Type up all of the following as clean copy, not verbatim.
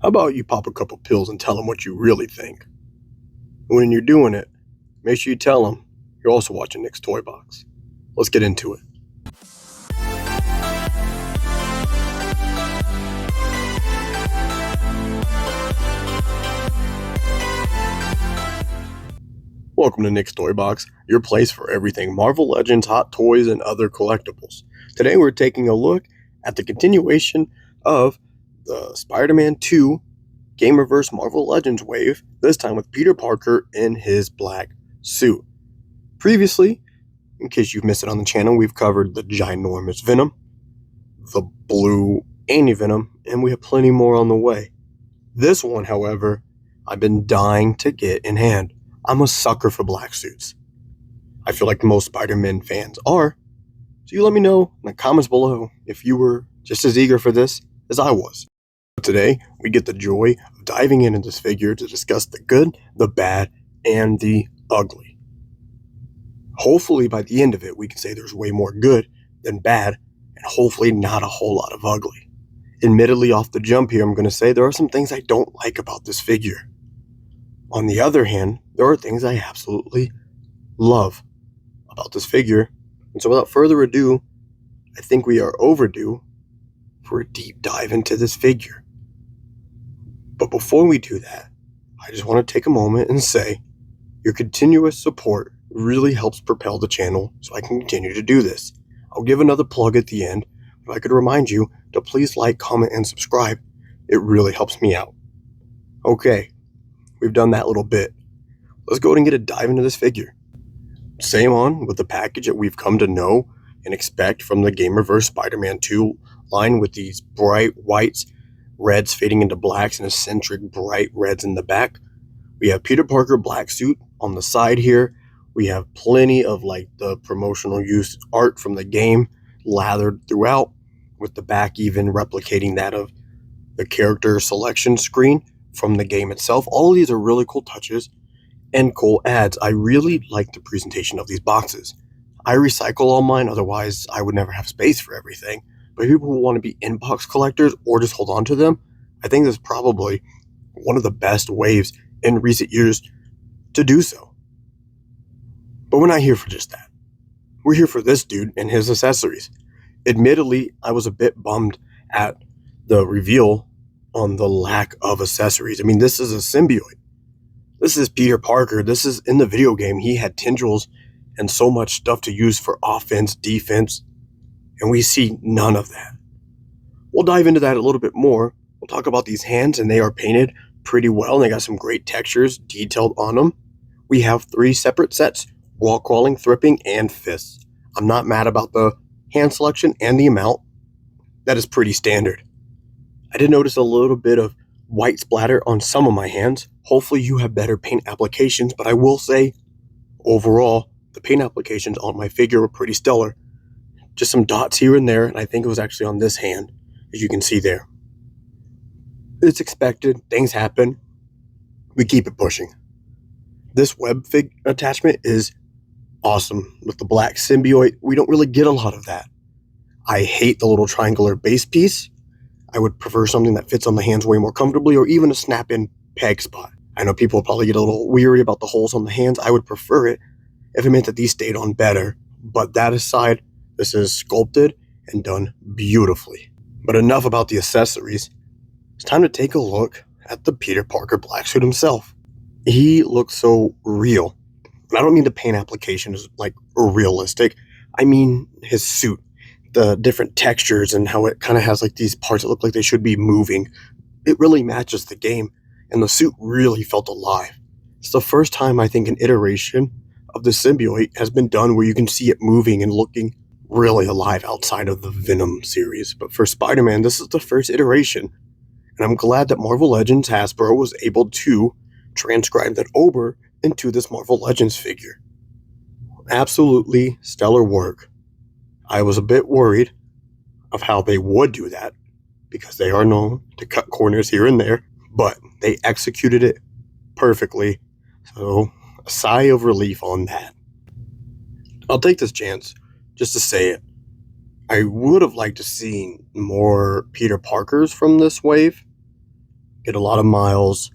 How about you pop a couple pills and tell them what you really think? When you're doing it, make sure you tell them you're also watching Nick's Toy Box. Let's get into it. Welcome to Nick's Toy Box, your place for everything Marvel Legends, Hot Toys, and other collectibles. Today we're taking a look at the continuation of the Spider-Man 2 Gamerverse Marvel Legends wave, this time with Peter Parker in his black suit. Previously, in case you've missed it on the channel, we've covered the ginormous Venom, the blue Anti-Venom, and we have plenty more on the way. This one, however, I've been dying to get in hand. I'm a sucker for black suits. I feel like most Spider-Man fans are. So you let me know in the comments below if you were just as eager for this as I was. Today, we get the joy of diving into this figure to discuss the good, the bad, and the ugly. Hopefully by the end of it, we can say there's way more good than bad, and hopefully not a whole lot of ugly. Admittedly, off the jump here, I'm going to say there are some things I don't like about this figure. On the other hand, there are things I absolutely love about this figure. And so without further ado, I think we are overdue for a deep dive into this figure. But before we do that, I just want to take a moment and say your continuous support really helps propel the channel so I can continue to do this. I'll give another plug at the end, but I could remind you to please like, comment, and subscribe. It really helps me out. Okay. We've done that little bit. Let's go ahead and get a dive into this figure. Same on with the package that we've come to know and expect from the Gamerverse Spider-Man 2 line with these bright whites, reds fading into blacks, and eccentric bright reds in the back. We have Peter Parker black suit on the side here. We have plenty of like the promotional use art from the game lathered throughout, with the back even replicating that of the character selection screen from the game itself. All of these are really cool touches and cool ads. I really like the presentation of these boxes. I recycle all mine, otherwise I would never have space for everything. But people who want to be inbox collectors or just hold on to them, I think this is probably one of the best waves in recent years to do so. But we're not here for just that. We're here for this dude and his accessories. Admittedly, I was a bit bummed at the reveal on the lack of accessories. I mean, this is a symbiote. This is Peter Parker. This is in the video game. He had tendrils and so much stuff to use for offense, defense, and we see none of that. We'll dive into that a little bit more. We'll talk about these hands, and they are painted pretty well, and they got some great textures detailed on them. We have 3 separate sets: wall crawling, thripping, and fists. I'm not mad about the hand selection and the amount. That is pretty standard. I did notice a little bit of white splatter on some of my hands. Hopefully you have better paint applications, but I will say, overall, the paint applications on my figure were pretty stellar. Just some dots here and there, and I think it was actually on this hand, as you can see there. It's expected. Things happen. We keep it pushing. This web fig attachment is awesome. With the black symbiote, we don't really get a lot of that. I hate the little triangular base piece. I would prefer something that fits on the hands way more comfortably, or even a snap-in peg spot. I know people probably get a little weary about the holes on the hands. I would prefer it if it meant that these stayed on better. But that aside, this is sculpted and done beautifully. But enough about the accessories. It's time to take a look at the Peter Parker black suit himself. He looks so real. And I don't mean the paint application is like realistic. I mean his suit. The different textures and how it kind of has like these parts that look like they should be moving. It really matches the game, and the suit really felt alive. It's the first time I think an iteration of the symbiote has been done where you can see it moving and looking really alive outside of the Venom series. But for Spider-Man, this is the first iteration, and I'm glad that Marvel Legends Hasbro was able to transcribe that over into this Marvel Legends figure. Absolutely stellar work. I was a bit worried of how they would do that, because they are known to cut corners here and there, but they executed it perfectly. So a sigh of relief on that. I'll take this chance just to say it. I would have liked to see more Peter Parkers from this wave, get a lot of miles.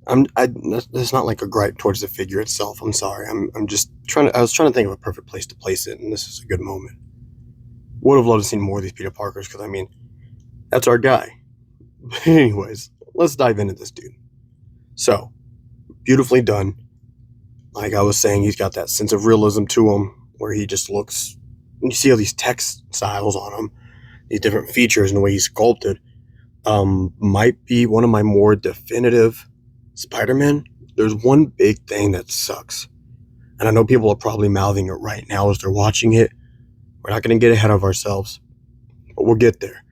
That's not like a gripe towards the figure itself. I'm sorry. I'm just I was trying to think of a perfect place to place it, and this is a good moment. Would have loved to see more of these Peter Parkers because, I mean, that's our guy. But anyways, let's dive into this dude. So, beautifully done. Like I was saying, he's got that sense of realism to him where he just looks, you see all these text styles on him, these different features and the way he's sculpted. Might be one of my more definitive Spider-Man. There's one big thing that sucks. And I know people are probably mouthing it right now as they're watching it. We're not going to get ahead of ourselves, but we'll get there.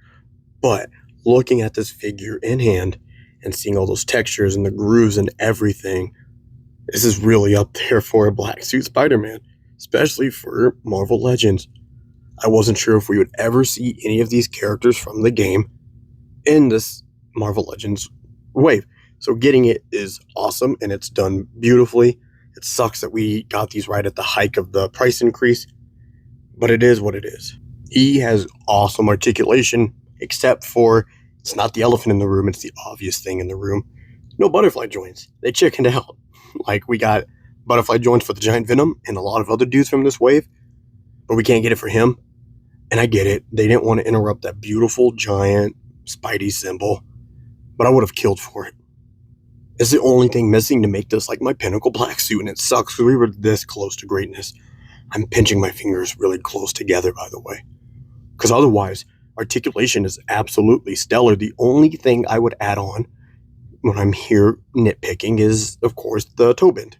But looking at this figure in hand and seeing all those textures and the grooves and everything, this is really up there for a black suit Spider-Man, especially for Marvel Legends. I wasn't sure if we would ever see any of these characters from the game in this Marvel Legends wave. So getting it is awesome, and it's done beautifully. It sucks that we got these right at the hike of the price increase, but it is what it is. He has awesome articulation, except for it's not the elephant in the room, it's the obvious thing in the room. No butterfly joints. They chickened out. Like, we got butterfly joints for the giant Venom and a lot of other dudes from this wave, but we can't get it for him. And I get it. They didn't want to interrupt that beautiful giant Spidey symbol, but I would have killed for it. It's the only thing missing to make this like my pinnacle black suit, and it sucks because we were this close to greatness. I'm pinching my fingers really close together, by the way, because otherwise, articulation is absolutely stellar. The only thing I would add on when I'm here nitpicking is, of course, the toe bend,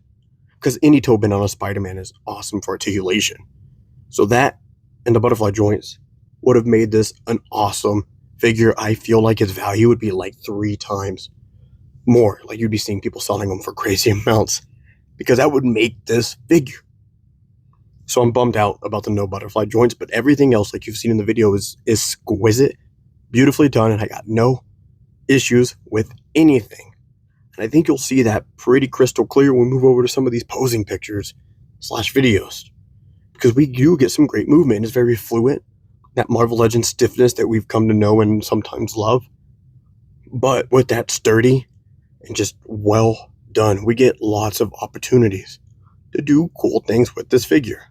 because any toe bend on a Spider-Man is awesome for articulation. So that and the butterfly joints would have made this an awesome figure. I feel like its value would be like 3 times more. Like, you'd be seeing people selling them for crazy amounts because that would make this figure. So I'm bummed out about the no butterfly joints, but everything else, like you've seen in the video, is exquisite, beautifully done, and I got no issues with anything. And I think you'll see that pretty crystal clear when we move over to some of these posing pictures / videos, because we do get some great movement. It's very fluid, that Marvel Legends stiffness that we've come to know and sometimes love, but with that sturdy and just well done, we get lots of opportunities to do cool things with this figure.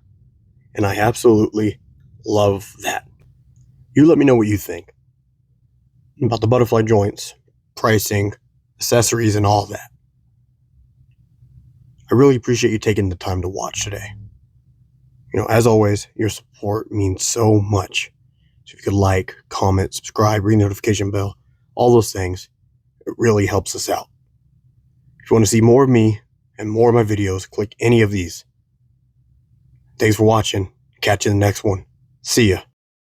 And I absolutely love that. You let me know what you think about the butterfly joints, pricing, accessories, and all that. I really appreciate you taking the time to watch today. As always, your support means so much. So if you could like, comment, subscribe, ring the notification bell, all those things, it really helps us out. If you want to see more of me and more of my videos, click any of these. Thanks for watching. Catch you in the next one. See ya.